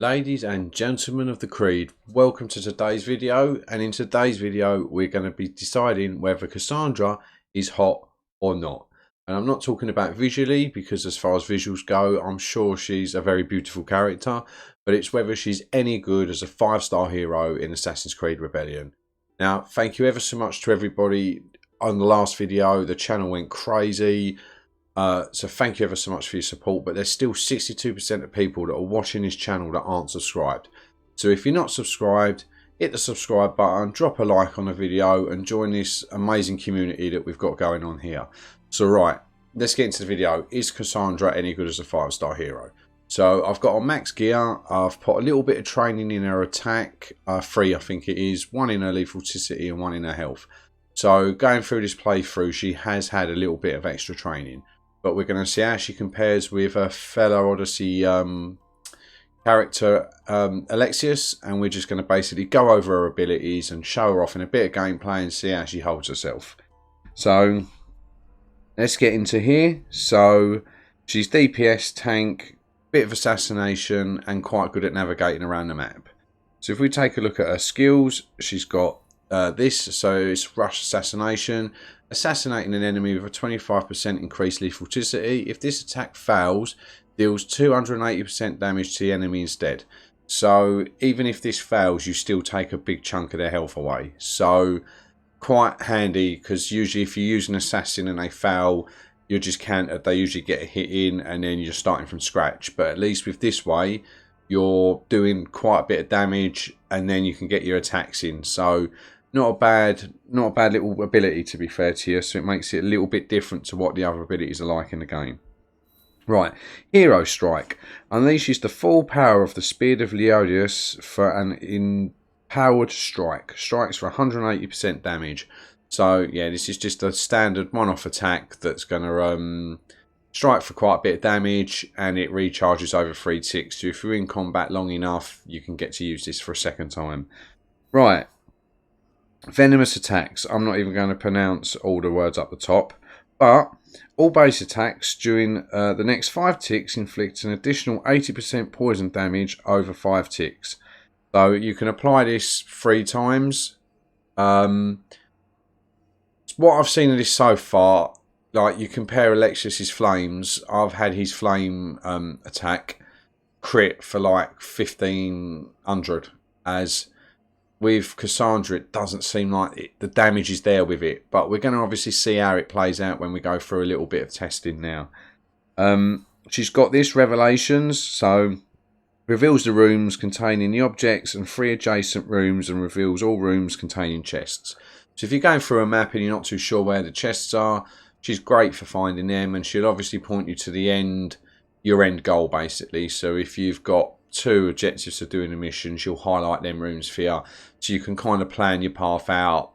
Ladies and gentlemen of the Creed, welcome to today's video, and in today's video we're going to be deciding whether Cassandra is hot or not. And I'm not talking about visually, because as far as visuals go I'm sure she's a very beautiful character, but it's whether she's any good as a 5-star hero in Assassin's Creed Rebellion. Now, thank you ever so much to everybody on the last video. The channel went crazy. So thank you ever so much for your support, but there's still 62% of people that are watching this channel that aren't subscribed. So if you're not subscribed, hit the subscribe button, drop a like on the video and join this amazing community that we've got going on here. So right, let's get into the video. Is Cassandra any good as a 5-star hero? So I've got on max gear. I've put a little bit of training in her attack, 3 I think it is, 1 in her lethality and 1 in her health. So going through this playthrough, she has had a little bit of extra training. But we're going to see how she compares with a fellow Odyssey character, Alexius, and we're just going to basically go over her abilities and show her off in a bit of gameplay and see how she holds herself. So let's get into here. So she's DPS, tank, bit of assassination, and quite good at navigating around the map. So if we take a look at her skills, she's got this, so it's rush assassination, assassinating an enemy with a 25% increased lethality. If this attack fails, deals 280% damage to the enemy instead. So even if this fails, you still take a big chunk of their health away. So quite handy, because usually if you use an assassin and they fail, you're just countered. They usually get a hit in and then you're starting from scratch. But at least with this way, you're doing quite a bit of damage and then you can get your attacks in. So not a bad little ability, to be fair to you. So it makes it a little bit different to what the other abilities are like in the game. Right, Hero Strike unleashes the full power of the Spear of Leodius for an empowered strike. Strikes for 180% damage. So yeah, this is just a standard one-off attack that's going to strike for quite a bit of damage, and it recharges over 3 ticks. So if you're in combat long enough, you can get to use this for a second time. Right. Venomous Attacks. I'm not even going to pronounce all the words up the top. But all base attacks during the next 5 ticks inflict an additional 80% poison damage over 5 ticks. So you can apply this 3 times. What I've seen of this so far, like you compare Alexius's flames, I've had his flame attack crit for like 1500, as with Cassandra, it doesn't seem like the damage is there with it. But we're going to obviously see how it plays out when we go through a little bit of testing now. She's got this Revelations. So reveals the rooms containing the objects and 3 adjacent rooms, and reveals all rooms containing chests. So if you're going through a map and you're not too sure where the chests are, she's great for finding them. And she'll obviously point you to the end, your end goal basically. So if you've got 2 objectives to do in a mission, she'll highlight them rooms for you, so you can kind of plan your path out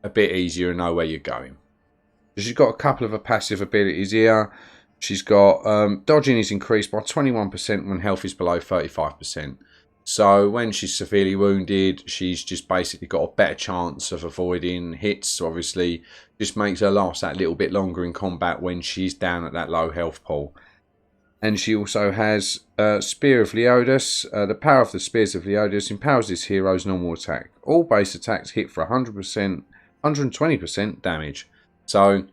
a bit easier and know where you're going. So she's got a couple of her passive abilities here. She's got dodging is increased by 21% when health is below 35%. So when she's severely wounded, she's just basically got a better chance of avoiding hits. So obviously just makes her last that little bit longer in combat when she's down at that low health pool. And she also has Spear of Leodius. The power of the Spears of Leodius empowers this hero's normal attack. All base attacks hit for 120% damage. So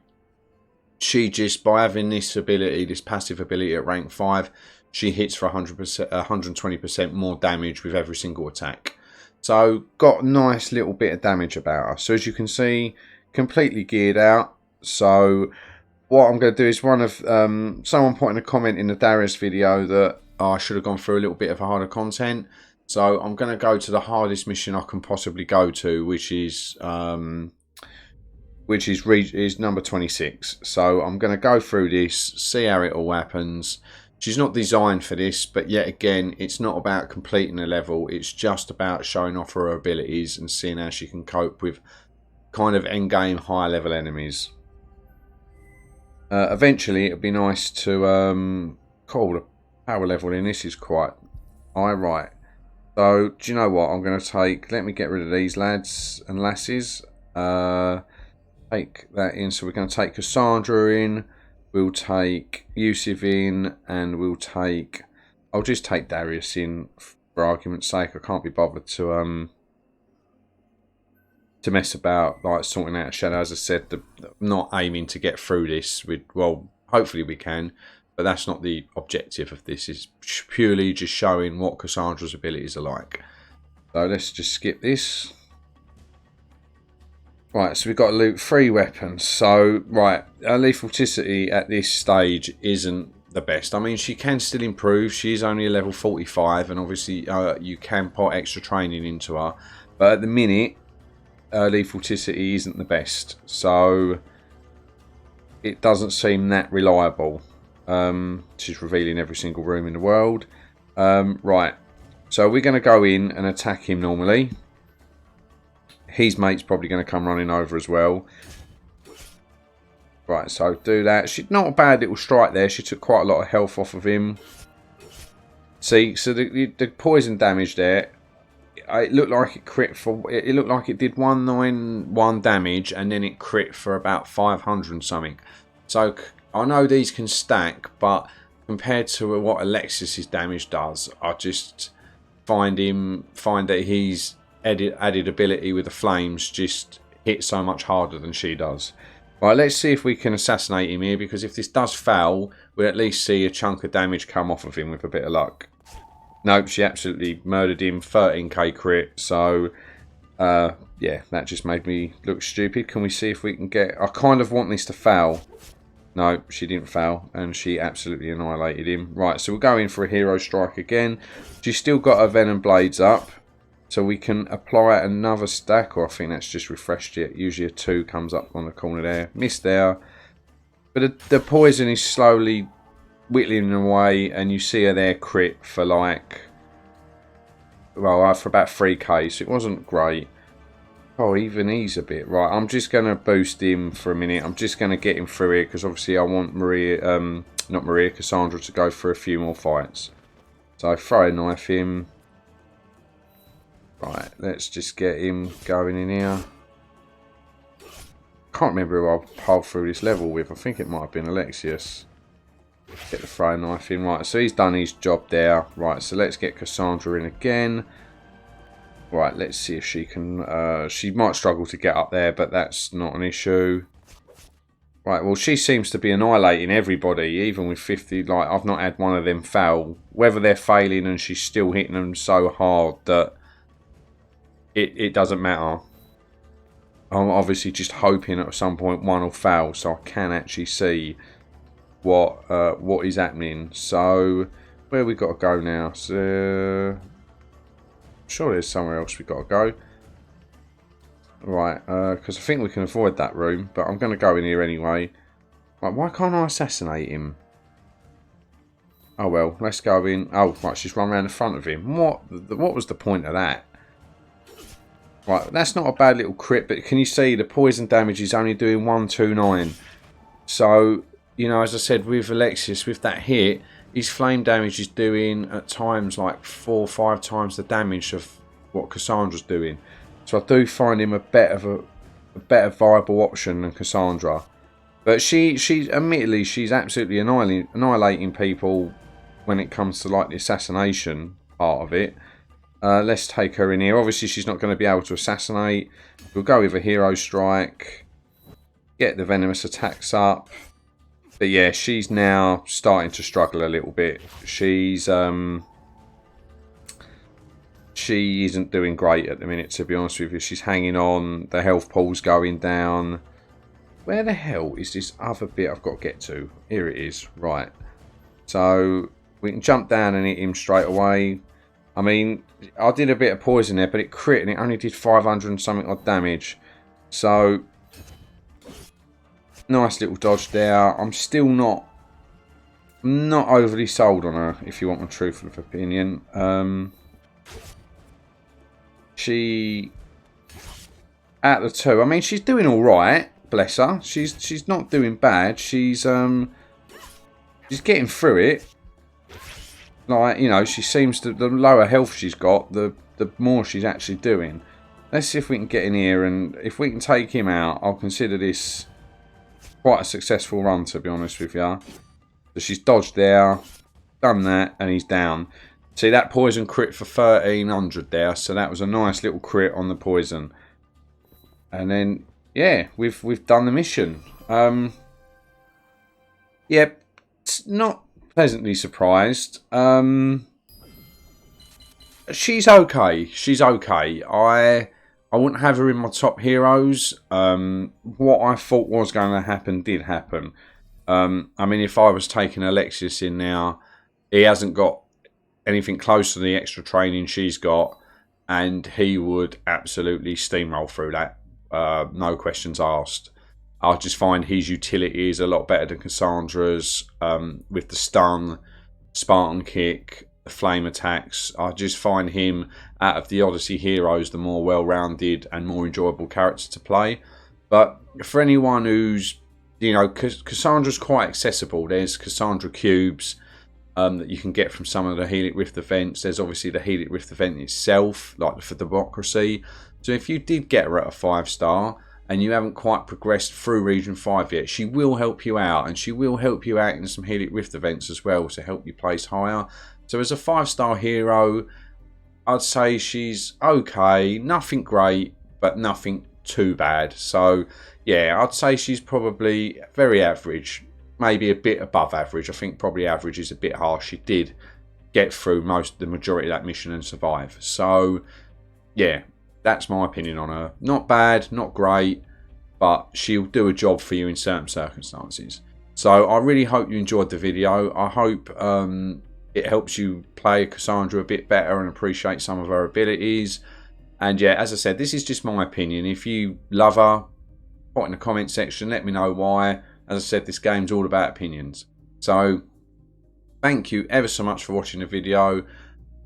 she just, by having this ability, this passive ability at rank 5, she hits for 120% more damage with every single attack. So got a nice little bit of damage about her. So as you can see, completely geared out. So what I'm going to do is someone put in a comment in the Darius video that I should have gone through a little bit of a harder content. So I'm going to go to the hardest mission I can possibly go to, which is number 26. So I'm going to go through this, see how it all happens. She's not designed for this, but yet again, it's not about completing a level. It's just about showing off her abilities and seeing how she can cope with kind of endgame higher level enemies. Eventually, it'd be nice to call the power level in this is quite high, right? So, do you know what? I'm going to let me get rid of these lads and lasses. Take that in. So we're going to take Cassandra in. We'll take Yusuf in, and I'll just take Darius in for argument's sake. I can't be bothered to mess about like sorting out a shadow. As I said, I'm not aiming to get through this. Well, hopefully we can, but that's not the objective of this. It's purely just showing what Cassandra's abilities are like. So let's just skip this. Right, so we've got to loot 3 weapons. So, right, her lethalticity at this stage isn't the best. I mean, she can still improve. She is only a level 45, and obviously you can put extra training into her. But at the minute, her lethalticity isn't the best. So, it doesn't seem that reliable. She's revealing every single room in the world. Right, so we're going to go in and attack him normally. His mate's probably going to come running over as well. Right, so do that. She's not a bad little strike there. She took quite a lot of health off of him. See, so the poison damage there, it looked like it crit for. It looked like it did 191 damage, and then it crit for about 500 and something. So I know these can stack, but compared to what Alexis's damage does, I just find that he's added ability with the flames just hits so much harder than she does. Right, let's see if we can assassinate him here, because if this does fail, we'll at least see a chunk of damage come off of him with a bit of luck. Nope, she absolutely murdered him. 13k crit. So yeah, that just made me look stupid. Can we see if we can get... I kind of want this to fail. No, she didn't fail, and she absolutely annihilated him. Right, so we'll go in for a hero strike again. She's still got her venom blades up, so we can apply another stack, or I think that's just refreshed it. Usually a 2 comes up on the corner there. Missed there. But the poison is slowly whittling away, and you see her there crit for like... well, for about 3k, so it wasn't great. Oh, even he's a bit. Right, I'm just going to boost him for a minute. I'm just going to get him through here, because obviously I want Cassandra to go for a few more fights. So throw a knife him. Right, let's just get him going in here. Can't remember who I pulled through this level with. I think it might have been Alexius. Get the throwing knife in. Right, so he's done his job there. Right, so let's get Cassandra in again. Right, let's see if she can... she might struggle to get up there, but that's not an issue. Right, well, she seems to be annihilating everybody, even with 50. Like, I've not had one of them fail. Whether they're failing and she's still hitting them so hard that it doesn't matter. I'm obviously just hoping at some point one will fail, so I can actually see what is happening. So, where we got to go now? So... sure there's somewhere else we've got to go. Right, because I think we can avoid that room, but I'm going to go in here anyway. Right, why can't I assassinate him? Oh well, let's go in. Oh, right, she's run around the front of him. What was the point of that? Right, that's not a bad little crit, but can you see the poison damage is only doing 129? So, you know, as I said, with Alexius, with that hit, his flame damage is doing at times like 4 or 5 times the damage of what Cassandra's doing. So I do find him a better viable option than Cassandra. But she's admittedly, she's absolutely annihilating people when it comes to like the assassination part of it. Let's take her in here. Obviously, she's not going to be able to assassinate. We'll go with a hero strike. Get the venomous attacks up. But yeah, she's now starting to struggle a little bit. She isn't doing great at the minute, to be honest with you. She's hanging on. The health pool's going down. Where the hell is this other bit I've got to get to? Here it is. Right. So we can jump down and hit him straight away. I mean, I did a bit of poison there, but it crit and it only did 500 and something odd damage. So... nice little dodge there. I'm still not overly sold on her, if you want my truthful opinion. She, out of the 2, I mean, she's doing all right. Bless her. She's not doing bad. She's getting through it. Like, you know, she seems to, the lower health she's got, the more she's actually doing. Let's see if we can get in here, and if we can take him out, I'll consider this quite a successful run, to be honest with you. So she's dodged there, done that, and he's down. See, that poison crit for 1300 there, so that was a nice little crit on the poison. And then, yeah, we've done the mission. Yeah, not pleasantly surprised. She's okay. She's okay. I wouldn't have her in my top heroes. What I thought was going to happen did happen. I mean, if I was taking Alexius in now, he hasn't got anything close to the extra training she's got, and he would absolutely steamroll through that. No questions asked. I just find his utility is a lot better than Cassandra's, with the stun, Spartan kick, the flame attacks. I just find him, out of the Odyssey heroes, the more well-rounded and more enjoyable character to play. But for anyone who's, you know, Cassandra's quite accessible. There's Cassandra cubes that you can get from some of the Helix Rift events. There's obviously the Helix Rift event itself, like for Democracy. So if you did get her at a 5-star and you haven't quite progressed through Region 5 yet, she will help you out, and she will help you out in some Helix Rift events as well to help you place higher. So as a 5-star hero, I'd say she's okay. Nothing great, but nothing too bad. So yeah, I'd say she's probably very average. Maybe a bit above average. I think probably average is a bit harsh. She did get through the majority of that mission and survive. So yeah, that's my opinion on her. Not bad, not great, but she'll do a job for you in certain circumstances. So I really hope you enjoyed the video. I hope it helps you play Cassandra a bit better and appreciate some of her abilities. And yeah, as I said, this is just my opinion. If you love her, put in the comment section, let me know why. As I said, this game's all about opinions. So thank you ever so much for watching the video.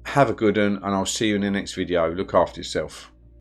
Have a good one, and I'll see you in the next video. Look after yourself.